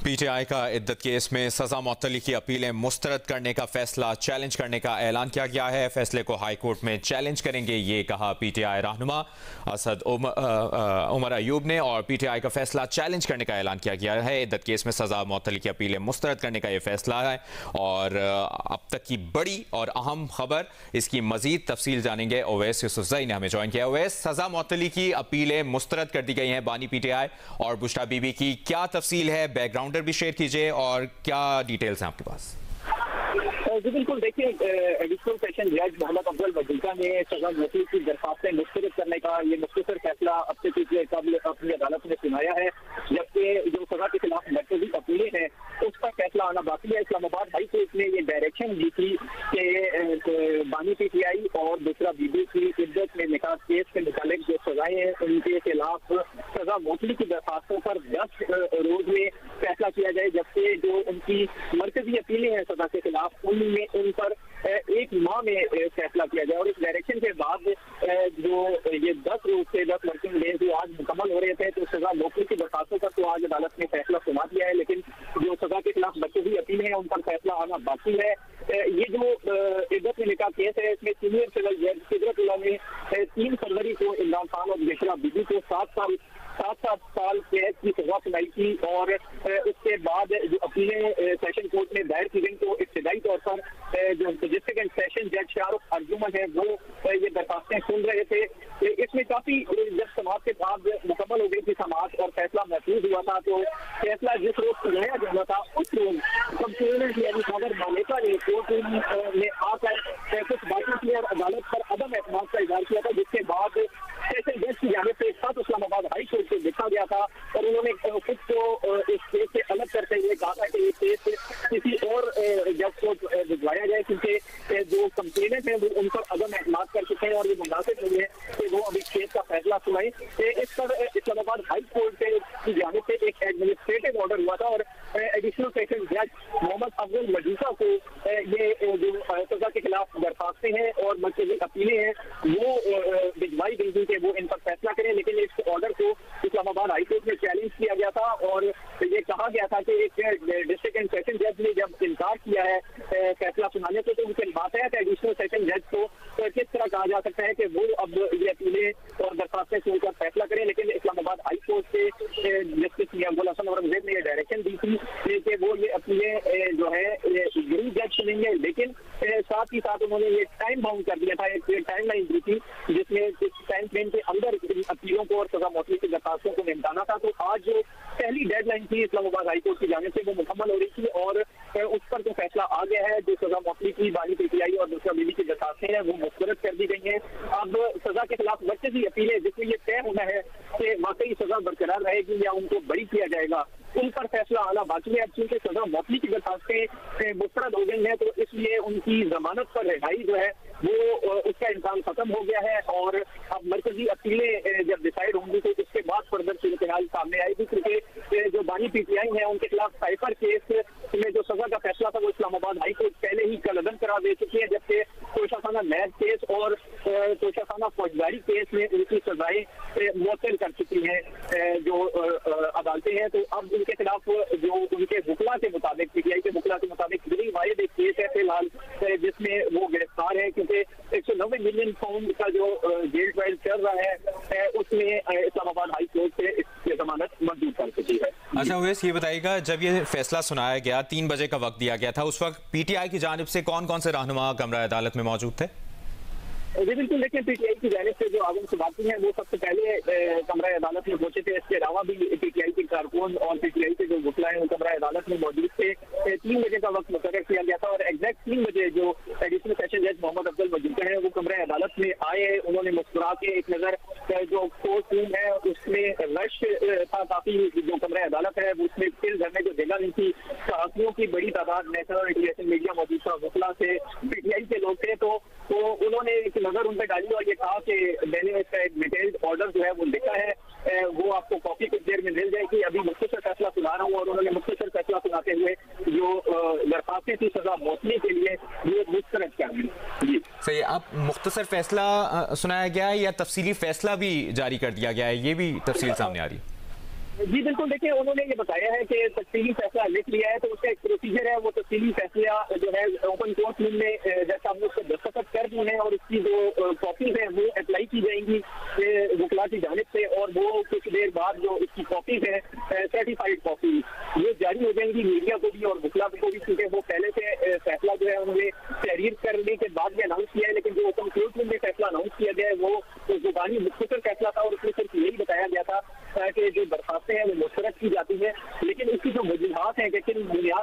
PTI का इद्दत case में सजा मुअत्तली की अपीलें मुस्तरद करने का फैसला चैलेंज करने का ऐलान किया गया है। फैसले को हाई कोर्ट में चैलेंज करेंगे, ये कहा पीटीआई रहनुमा असद उमर अयूब ने। और पीटीआई का फैसला चैलेंज करने का ऐलान किया गया है। इद्दत केस में सजा मुअत्तली की अपीलें मुस्तरद करने का ये फैसला है। और अब तक की बड़ी और अहम खबर, इसकी मजीद तफसील जानेंगे। ओवैस यूसुफजई ने हमें ज्वाइन किया। ओवैस, सजा मुअत्तली की अपीलें मुस्तरद कर दी गई हैं बानी पीटीआई और बुशरा बीबी की, क्या तफसील है? बैकग्राउंड भी शेयर कीजिए और क्या डिटेल्स हैं आपके पास? जी बिल्कुल, देखिए एडिशनल सेशन जज मोहम्मद अफजल वजीका ने सजा मुअत्तली की दरख्वास्तें मुस्तरद करने का ये मुख्तसर फैसला अब से कुछ देर कबल अपनी अदालत में सुनाया है। जबकि जो सजा के खिलाफ मरकजी अपीलें हैं उसका फैसला आना बाकी है। इस्लामाबाद हाई कोर्ट ने ये डायरेक्शन दी थी कि बानी पीटीआई और दूसरा बीबी की इद्दत में निकाह केस के मुतालिक जो सजाएं हैं उनके खिलाफ सजा मुअत्तली की दरख्वास्तों पर 10 रोज में फैसला किया जाए। जबकि जो उनकी मरकजी अपीलें हैं सजा के खिलाफ उनमें उन पर 1 माह में फैसला किया जाए। और इस डायरेक्शन के बाद जो ये 10 रोज से 10 वर्किंग डेज जो आज मुकम्मल हो रहे थे, तो सजा मुअत्तली की दरखास्तों पर तो आज अदालत ने फैसला सुना दिया है, लेकिन जो सजा के खिलाफ मरकजी अपीलें हैं उन पर फैसला आना बाकी है। ये जो इद्दत में निकाह केस है इसमें सीनियर सिविल जज सिदरतुल्लाह ने 3 फरवरी को इमरान खान और बुशरा बीबी को 7 साल कैद की सजा सुनाई थी। और उसके बाद जो अपीलें सेशन कोर्ट में दायर की गई, तो इब्तिदाई तौर पर जो डिस्ट्रिक्ट एंड सेशन जज शाहरुख अर्जुमन है वो ये दरखास्तें सुन रहे थे। इसमें काफी जब समाअत के बाद मुकम्मल हो गई थी समाअत और फैसला महफूज हुआ था, तो फैसला जिस रोज सुनाया जाना था उस रोज कंप्लेनेंट यानी खबर मालिका ने कोर्ट में आकर कुछ बातों की और अदालत पर अदम एतमाद का इजहार किया था, जिसके बाद सेशन जज की जानिब से एक साथ इस्लामाबाद हाई कोर्ट से देखा गया था और उन्होंने खुद को इस केस से अलग करते हुए कहा था कि ये केस किसी और जज को भिजवाया जाए, क्योंकि जो कंप्लेनेंट है वो उन पर अदम एतमाद कर चुके हैं और ये मुनासिब नहीं है कि वो अब इस केस का फैसला सुनाए। इस पर इस्लामाबाद हाई कोर्ट की जानिब से एक एडमिनिस्ट्रेटिव ऑर्डर हुआ था और एडिशनल सेशन जज मोहम्मद अफजल वजीका को ये जो सजा के खिलाफ दरखास्तें हैं और मरकजी अपीलें हैं वो भिजवाई गई थी कि वो इन पर फैसला करें। लेकिन इस ऑर्डर को इस्लामाबाद हाई कोर्ट में चैलेंज किया गया था और ये कहा गया था कि एक डिस्ट्रिक्ट एंड सेशन जज ने जब इनकार किया है फैसला सुनाने को, तो उनके बाकायदा एडिशनल सेशन जज को किस तरह कहा जा सकता है कि वो अब ये अपीलें और दरखास्तें सुनकर फैसला करें। लेकिन इस्लामाबाद हाई कोर्ट से जस्टिस मियां हसन औरंगजेब ने ये डायरेक्शन दी थी कि वो ये अपीलें जो है यही जज सुनेंगे, लेकिन साथ ही साथ उन्होंने ये टाइम बाउंड कर दिया था, एक टाइम लाइन दी थी जिसमें इस टाइम फ्रेम के अंदर अपीलों को और सजा मुअत्तली की दरखास्तों को निपटाना था। तो आज जो पहली डेडलाइन थी इस्लामाबाद हाई कोर्ट की जानिब से वो मुकम्मल हो रही थी और उस पर तो फैसला आ गया है। जो सजा मुअत्तली की बानी पीटीआई और दूसरा बीबी की दरखास्तें हैं वो मुस्तरद कर दी गई हैं। अब सजा के खिलाफ मरकजी अपीलें जिसमें ये तय होना है कि वाकई सजा बरकरार रहेगी या उनको बरी किया जाएगा, उन पर फैसला आना बाकी है। अब चूंकि सजा मुअत्तली की दरखास्तें मुस्तरद हो गई हैं तो इसलिए उनकी जमानत पर रिहाई जो है वो उसका इम्कान खत्म हो गया है और अब मरकजी अपीलें जब डिसाइड होंगी तो उसके बाद फर्दर सूरत हाल सामने आएगी, क्योंकि जो बानी पीटीआई है उनके खिलाफ साइफर केस में जो सजा का फैसला था वो इस्लामाबाद हाई कोर्ट पहले ही कलअदम करा दे चुकी है, जबकि तोशाखाना नैब केस और तोशाखाना फौजदारी केस में उनकी सजाएं मुअत्तल कर चुकी हैं जो अदालतें हैं। तो अब उनके खिलाफ जो उनके वकला के मुताबिक पीटीआई के वकला के मुताबिक दिल्ली वाहिद एक केस है फिलहाल जिसमें वो गिरफ्तार है, क्योंकि 190 मिलियन पाउंड का जो जेल ट्रायल चल रहा है उसमें इस्लामाबाद हाई कोर्ट से इसकी जमानत मंजूर कर चुकी है। अच्छा ओवैस, ये बताइएगा, जब ये फैसला सुनाया गया 3 बजे का वक्त दिया गया था, उस वक्त पीटीआई की जानिब से कौन कौन से रहनुमा कमरा अदालत में मौजूद थे? जी बिल्कुल, देखिए पीटीआई की जानिब से जो आगम सबाती हैं वो सबसे पहले कमरा अदालत में पहुंचे थे। इसके अलावा भी पीटीआई के कारकुन और पीटीआई के जो वकला हैं वो कमरा अदालत में मौजूद थे। 3 बजे का वक्त मुकर्रर किया गया था और एग्जैक्ट 3 बजे जो एडिशनल सेशन जज मोहम्मद अफजल वजीका हैं वो कमरा अदालत में आए। उन्होंने मुस्कुरा के एक नजर जो कोर्ट रूम है उसमें रश था काफी, जो कमरा अदालत है उसमें फिर घर में जो जगह नहीं थी, सहाफियों की बड़ी तादाद, नेशनल और इंटरनेशनल मीडिया मौजूद था, वकला से पीटीआई के लोग थे, तो उन्होंने एक नजर उन पर डाली और ये कहा कि मैंने इसका एक डिटेल्ड ऑर्डर जो है वो लिखा है, वो आपको कॉपी कुछ देर में मिल जाएगी। अभी मुख्तसर फैसला सुना रहा हूँ और उन्होंने मुख्तसर फैसला सुनाते हुए जो दरखास्तें थी सजा मुअत्तली के लिए वो मुस्तरद कर दी। जी सही, अब मुख्तसर फैसला सुनाया गया है या तफसीली फैसला भी जारी कर दिया गया है, ये भी तफसील सामने आ रही है? जी बिल्कुल, देखिए उन्होंने ये बताया है कि तफसीली फैसला लिख लिया है, तो उसका एक प्रोसीजर है, वो तफसीली फैसला जो है ओपन कोर्ट रूम में जज साहब ने उसको दस्तखत कर दी है और उसकी जो कॉपीज है वो अप्लाई की जाएंगी वकला की जानिब से, और वो कुछ देर बाद जो इसकी कॉपीज है सर्टिफाइड कॉपी ये जारी हो जाएंगी मीडिया को भी और वकला को भी, क्योंकि वो पहले से फैसला जो है उन्होंने तहरीर करने के बाद भी अनाउंस किया है, लेकिन जो ओपन कोर्ट रूम में फैसला अनाउंस किया गया है वो जुबानी मुख्तसर फैसला था और उसमें सिर्फ यही बताया गया था कि जो दरखास्तें हैं वो मुस्तरद की जाती है, लेकिन इसकी जो वजूहात हैं कि किन बुनियाद